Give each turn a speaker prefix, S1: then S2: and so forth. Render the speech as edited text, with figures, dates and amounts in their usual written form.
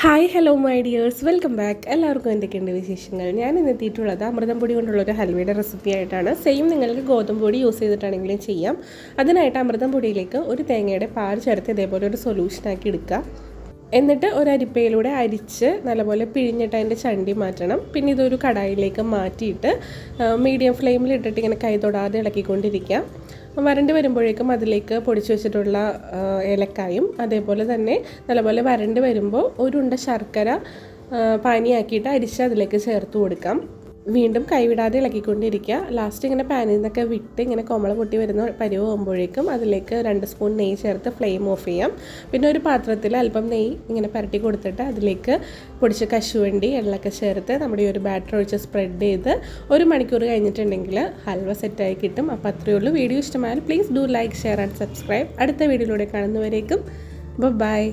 S1: Hi hello my dears welcome back. എല്ലാവർക്കും എന്തൊക്കെയുണ്ട് വിശേഷങ്ങൾ? ഞാൻ ഇന്ന് എത്തിയിട്ടുള്ളത് അമൃതം പൊടി കൊണ്ടുള്ളൊരു ഹൽവയുടെ റെസിപ്പി ആയിട്ടാണ്. സെയിം നിങ്ങൾക്ക് ഗോതമ്പ് പൊടി യൂസ് ചെയ്തിട്ടാണെങ്കിലും ചെയ്യാം. അതിനായിട്ട് അമൃതം പൊടിയിലേക്ക് ഒരു തേങ്ങയുടെ പാൽ ചേർത്ത് ഇതേപോലെ ഒരു സൊല്യൂഷനാക്കി എടുക്കുക. എന്നിട്ട് ഒരു അരിപ്പയിലൂടെ അരിച്ച് നല്ലപോലെ പിഴിഞ്ഞിട്ട് അതിൻ്റെ ചണ്ടി മാറ്റണം. പിന്നെ ഇതൊരു കടായിലേക്ക് മാറ്റിയിട്ട് മീഡിയം ഫ്ലെയിമിൽ ഇട്ടിട്ട് ഇങ്ങനെ കൈ തൊടാതെ ഇളക്കിക്കൊണ്ടിരിക്കാം. വരണ്ട് വരുമ്പോഴേക്കും അതിലേക്ക് പൊടിച്ചു വെച്ചിട്ടുള്ള ഏലക്കായും അതേപോലെ തന്നെ നല്ലപോലെ വരണ്ട് വരുമ്പോൾ ഒരു ഉണ്ട ശർക്കര പാനിയാക്കിയിട്ട് അരിച്ച് അതിലേക്ക് ചേർത്ത് കൊടുക്കാം. വീണ്ടും കൈവിടാതെ ഇളക്കിക്കൊണ്ടിരിക്കുക. ലാസ്റ്റ് ഇങ്ങനെ പാനിൽ നിന്നൊക്കെ വിട്ട് ഇങ്ങനെ കൊമള പൊട്ടി വരുന്ന പരിവാകുമ്പോഴേക്കും അതിലേക്ക് 2 സ്പൂൺ നെയ്യ് ചേർത്ത് ഫ്ലെയിം ഓഫ് ചെയ്യാം. പിന്നെ ഒരു പാത്രത്തിൽ അല്പം നെയ്യ് ഇങ്ങനെ പരട്ടി കൊടുത്തിട്ട് അതിലേക്ക് പൊടിച്ച കശുവണ്ടി എള്ളൊക്കെ ചേർത്ത് നമ്മുടെ ഈ ഒരു ബാറ്റർ ഒഴിച്ച് സ്പ്രെഡ് ചെയ്ത് 1 മണിക്കൂർ കഴിഞ്ഞിട്ടുണ്ടെങ്കിൽ ഹൽവ സെറ്റായി കിട്ടും. അപ്പോൾ അത്രയേ ഉള്ളൂ. വീഡിയോ ഇഷ്ടമായാൽ please do like, share and subscribe. അടുത്ത വീഡിയോയിലൂടെ കാണുന്നവരേക്കും ബൈ.